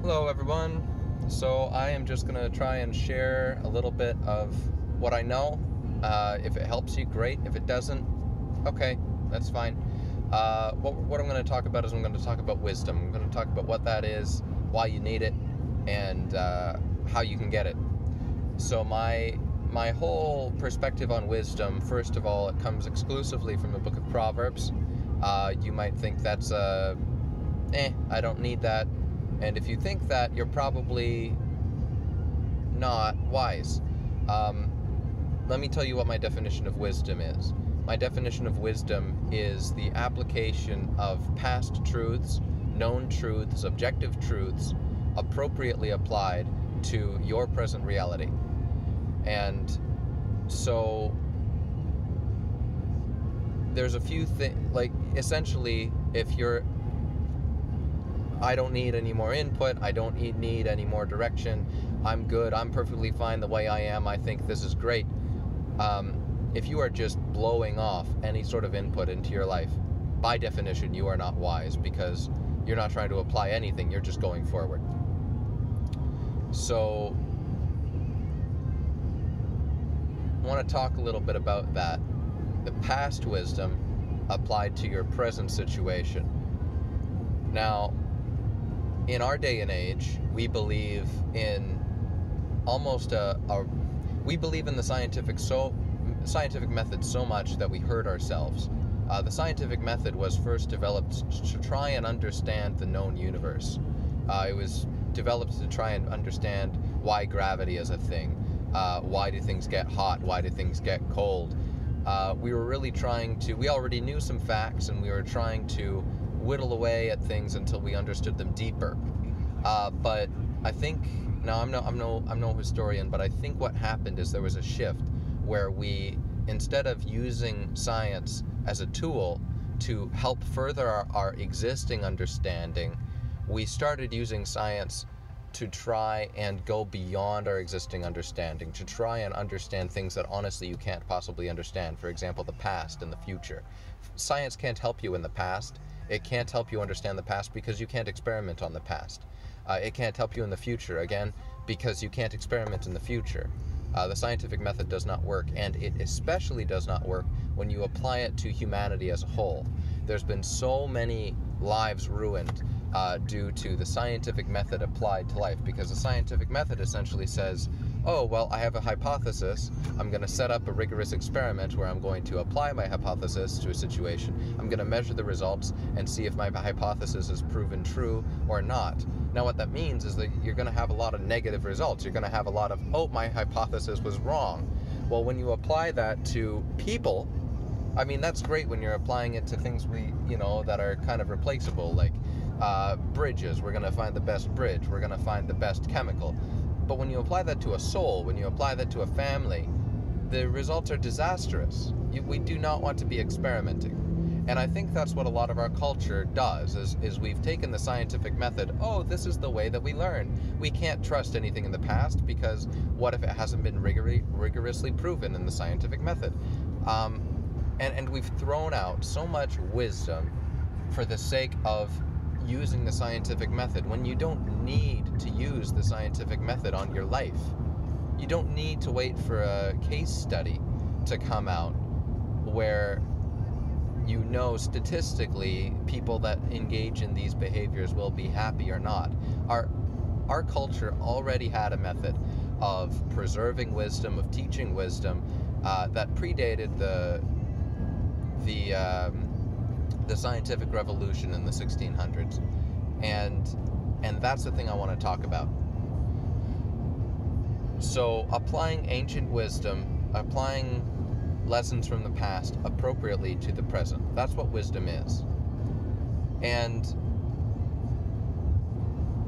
Hello, everyone. So, I am just going to try and share a little bit of what I know. If it helps you, great. If it doesn't, okay, that's fine. What I'm going to talk about is I'm going to talk about wisdom. I'm going to talk about what that is, why you need it, and how you can get it. So, my whole perspective on wisdom, first of all, it comes exclusively from the book of Proverbs. You might think that's I don't need that. And if you think that, you're probably not wise. Let me tell you what my definition of wisdom is. My definition of wisdom is the application of past truths, known truths, objective truths, appropriately applied to your present reality. And so there's a few things, like essentially, I don't need any more input, I don't need any more direction, I'm good, I'm perfectly fine the way I am, I think this is great. If you are just blowing off any sort of input into your life, by definition, you are not wise, because you're not trying to apply anything, you're just going forward. So, I want to talk a little bit about that. The past wisdom applied to your present situation. Now, in our day and age, we believe in we believe in the scientific method so much that we hurt ourselves. The scientific method was first developed to try and understand the known universe. It was developed to try and understand why gravity is a thing. Why do things get hot? Why do things get cold? We already knew some facts, and we were trying to whittle away at things until we understood them deeper. But I think, now I'm no historian, but I think what happened is there was a shift where we, instead of using science as a tool to help further our existing understanding, we started using science to try and go beyond our existing understanding, to try and understand things that honestly you can't possibly understand. For example, the past and the future. Science can't help you in the past. It can't help you understand the past because you can't experiment on the past. It can't help you in the future, again, because you can't experiment in the future. The scientific method does not work, and it especially does not work when you apply it to humanity as a whole. There's been so many lives ruined due to the scientific method applied to life, because the scientific method essentially says, oh, well, I have a hypothesis, I'm going to set up a rigorous experiment where I'm going to apply my hypothesis to a situation, I'm going to measure the results and see if my hypothesis is proven true or not. Now what that means is that you're going to have a lot of negative results. You're going to have a lot of, oh, my hypothesis was wrong. Well, when you apply that to people, I mean, that's great when you're applying it to things that are kind of replaceable, like bridges. We're going to find the best bridge. We're going to find the best chemical. But when you apply that to a soul, when you apply that to a family, the results are disastrous. We do not want to be experimenting. And I think that's what a lot of our culture does, is we've taken the scientific method, oh, this is the way that we learn. We can't trust anything in the past, because what if it hasn't been rigorously proven in the scientific method? And we've thrown out so much wisdom for the sake of using the scientific method when you don't need to use the scientific method on your life. You don't need to wait for a case study to come out where you know statistically people that engage in these behaviors will be happy or not. Our culture already had a method of preserving wisdom, of teaching wisdom, that predated the scientific revolution in the 1600s, and that's the thing I want to talk about. So, applying ancient wisdom, applying lessons from the past appropriately to the present, that's what wisdom is. And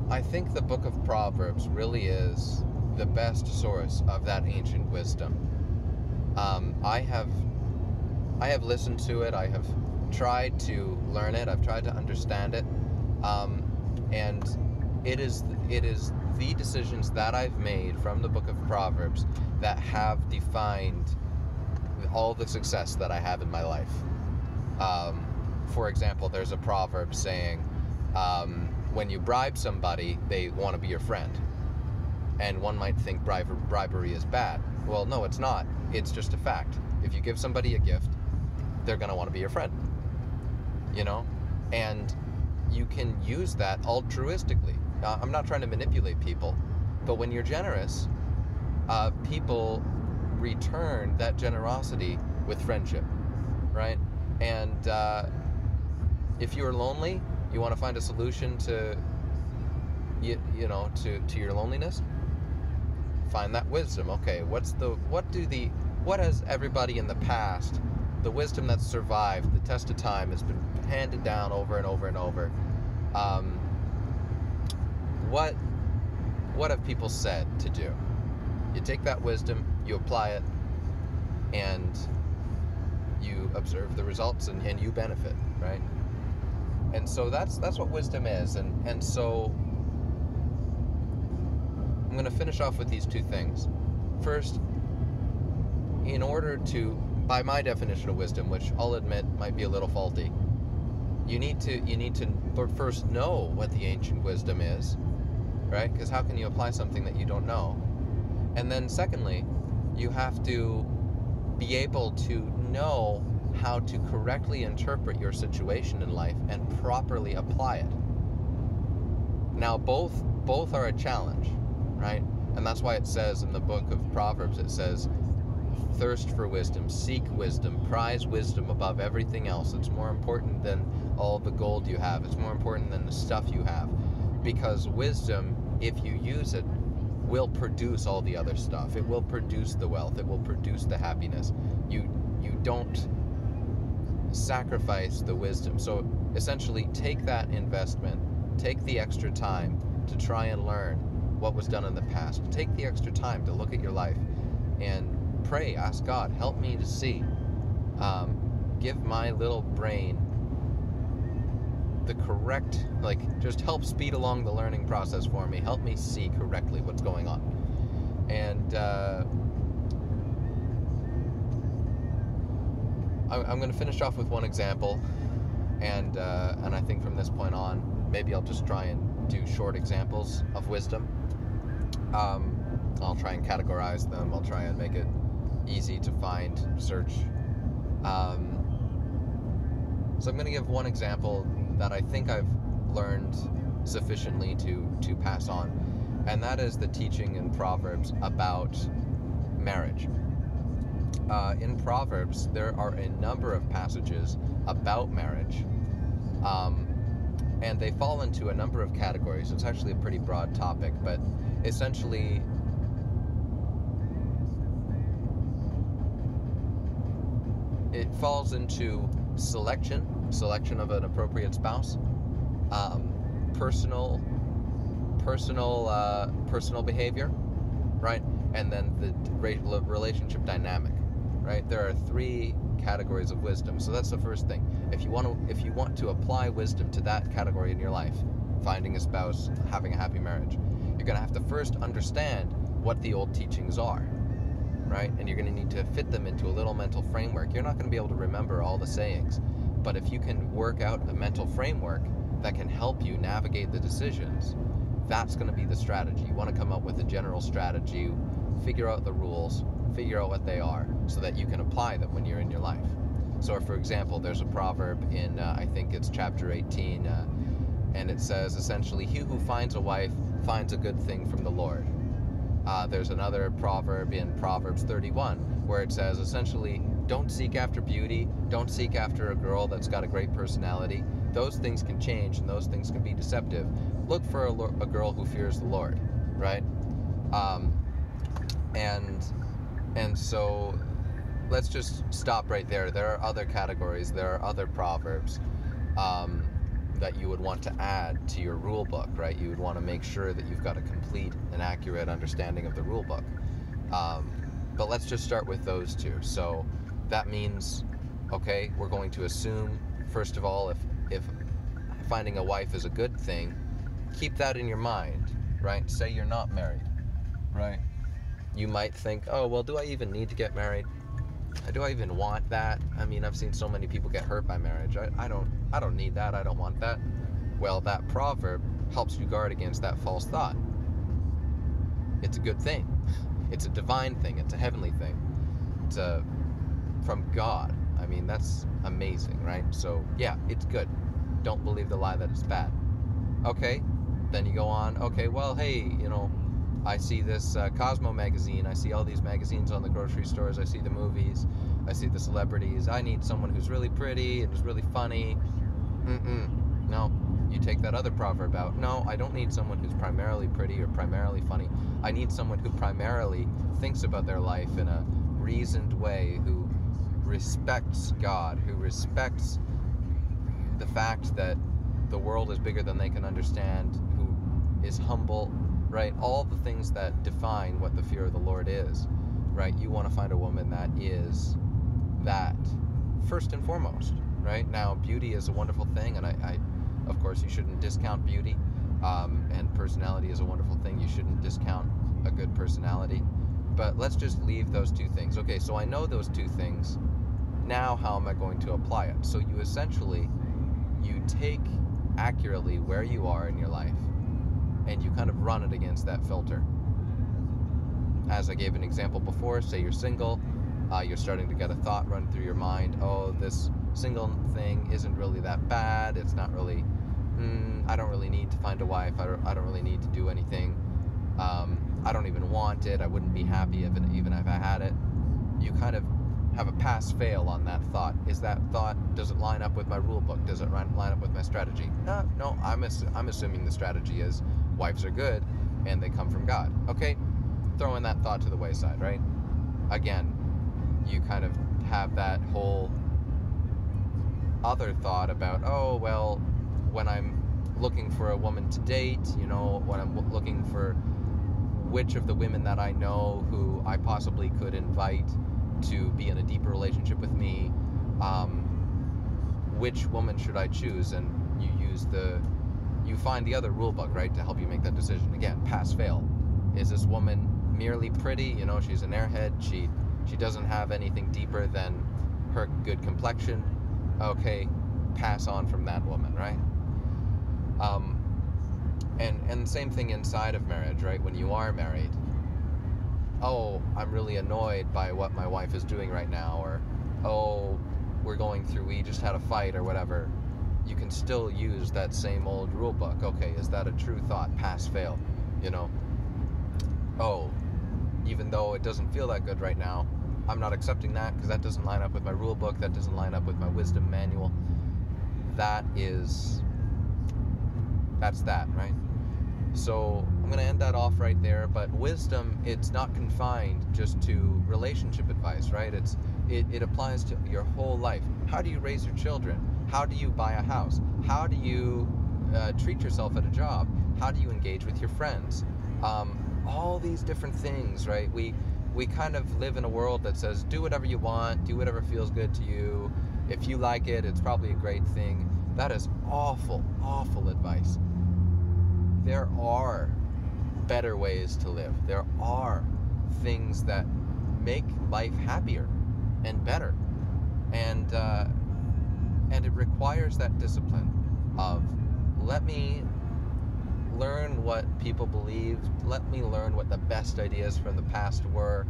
I think the book of Proverbs really is the best source of that ancient wisdom. I have listened to it, I have tried to learn it, I've tried to understand it, and it is the decisions that I've made from the book of Proverbs that have defined all the success that I have in my life. For example, there's a proverb saying, when you bribe somebody, they want to be your friend. And one might think bribery is bad. Well, no, it's not. It's just a fact. If you give somebody a gift, they're going to want to be your friend. And you can use that altruistically. I'm not trying to manipulate people, but when you're generous, people return that generosity with friendship, right? And if you're lonely, you want to find a solution to your loneliness, find that wisdom. Okay, what has everybody in the past, the wisdom that's survived the test of time, has been handed down over and over and over. What have people said to do? You take that wisdom, you apply it, and you observe the results, and you benefit, right? And so that's what wisdom is. And so I'm going to finish off with these two things. First, in order to, by my definition of wisdom, which I'll admit might be a little faulty, you need to first know what the ancient wisdom is, right? Because how can you apply something that you don't know? And then secondly, you have to be able to know how to correctly interpret your situation in life and properly apply it. Now, both are a challenge, right? And that's why it says in the book of Proverbs, it says, thirst for wisdom, seek wisdom, prize wisdom above everything else. It's more important than all the gold you have. It's more important than the stuff you have. Because wisdom, if you use it, will produce all the other stuff. It will produce the wealth. It will produce the happiness. You don't sacrifice the wisdom. So essentially, take that investment, take the extra time to try and learn what was done in the past. Take the extra time to look at your life and pray, ask God, help me to see. Give my little brain the correct, just help speed along the learning process for me. Help me see correctly what's going on. And I'm going to finish off with one example, and I think from this point on, maybe I'll just try and do short examples of wisdom. I'll try and categorize them. I'll try and make it easy to find, search. So I'm going to give one example that I think I've learned sufficiently to pass on, and that is the teaching in Proverbs about marriage. In Proverbs, there are a number of passages about marriage, and they fall into a number of categories. It's actually a pretty broad topic, but essentially it falls into selection of an appropriate spouse, personal behavior, right? And then the relationship dynamic, right? There are 3 categories of wisdom. So that's the first thing. If you want to apply wisdom to that category in your life, finding a spouse, having a happy marriage, you're going to have to first understand what the old teachings are, right? And you're going to need to fit them into a little mental framework. You're not going to be able to remember all the sayings, but if you can work out a mental framework that can help you navigate the decisions, that's going to be the strategy. You want to come up with a general strategy, figure out the rules, figure out what they are, so that you can apply them when you're in your life. So, for example, there's a proverb in, I think it's chapter 18, and it says, essentially, he who finds a wife finds a good thing from the Lord. There's another proverb in Proverbs 31, where it says, essentially, don't seek after beauty, don't seek after a girl that's got a great personality. Those things can change, and those things can be deceptive. Look for a girl who fears the Lord, right? And so let's just stop right there. There are other categories, there are other proverbs that you would want to add to your rule book, right? You would want to make sure that you've got a complete and accurate understanding of the rule book. But let's just start with those 2. So that means, okay, we're going to assume, first of all, if finding a wife is a good thing, keep that in your mind, right? Say you're not married, right? You might think, oh, well, do I even need to get married? Do I even want that? I mean, I've seen so many people get hurt by marriage. I don't need that. I don't want that. Well, that proverb helps you guard against that false thought. It's a good thing. It's a divine thing. It's a heavenly thing. It's from God. I mean, that's amazing, right? So, yeah, it's good. Don't believe the lie that it's bad. Okay, then you go on, okay, well, hey, I see this Cosmo magazine. I see all these magazines on the grocery stores. I see the movies. I see the celebrities. I need someone who's really pretty and is really funny. No, you take that other proverb out. No, I don't need someone who's primarily pretty or primarily funny. I need someone who primarily thinks about their life in a reasoned way, who respects God, who respects the fact that the world is bigger than they can understand, who is humble, right? All the things that define what the fear of the Lord is, right? You want to find a woman that is that first and foremost, right? Now, beauty is a wonderful thing, and I of course, you shouldn't discount beauty, and personality is a wonderful thing. You shouldn't discount a good personality, but let's just leave those two things. Okay, so I know those two things. Now, how am I going to apply it? So you essentially, you take accurately where you are in your life, and you kind of run it against that filter. As I gave an example before, say you're single, you're starting to get a thought run through your mind, oh, this single thing isn't really that bad, it's not really, I don't really need to find a wife, I don't really need to do anything, I don't even want it, I wouldn't be happy even if I had it. You kind of have a pass-fail on that thought. Is that thought, does it line up with my rule book? Does it line up with my strategy? No, I'm assuming the strategy is wives are good and they come from God. Okay, throwing that thought to the wayside, right? Again, you kind of have that whole other thought about, oh, well, when I'm looking for a woman to date, when I'm looking for which of the women that I know who I possibly could invite to be in a deeper relationship with me, which woman should I choose? And you find the other rule book, right, to help you make that decision. Again, pass fail. Is this woman merely pretty? She's an airhead. She doesn't have anything deeper than her good complexion. Okay, pass on from that woman, right? And same thing inside of marriage, right? When you are married, oh, I'm really annoyed by what my wife is doing right now, or oh, we just had a fight or whatever. You can still use that same old rule book. Okay, is that a true thought? Pass, fail, Oh, even though it doesn't feel that good right now, I'm not accepting that because that doesn't line up with my rule book, that doesn't line up with my wisdom manual. That's that, right? So I'm going to end that off right there, but wisdom, it's not confined just to relationship advice, right? It applies to your whole life. How do you raise your children? How do you buy a house? How do you treat yourself at a job? How do you engage with your friends? All these different things, right? We kind of live in a world that says, do whatever you want, do whatever feels good to you. If you like it, it's probably a great thing. That is awful, awful advice. There are better ways to live. There are things that make life happier and better. And it requires that discipline of, let me learn what people believed, let me learn what the best ideas from the past were.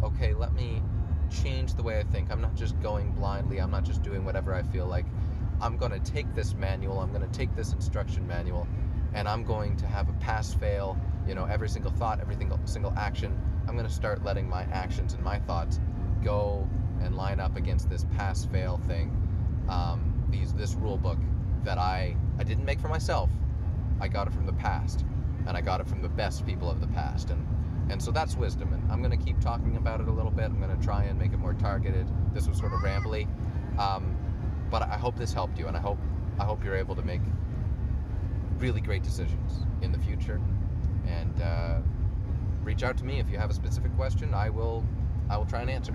Okay, let me change the way I think. I'm not just going blindly, I'm not just doing whatever I feel like. I'm going to take this manual, I'm going to take this instruction manual, and I'm going to have a pass-fail, every single thought, every single action. I'm going to start letting my actions and my thoughts go and line up against this pass-fail thing. This rule book that I didn't make for myself. I got it from the past, and I got it from the best people of the past, and so that's wisdom. And I'm going to keep talking about it a little bit. I'm going to try and make it more targeted. This was sort of rambly, but I hope this helped you, and I hope you're able to make really great decisions in the future. And reach out to me if you have a specific question. I will try and answer.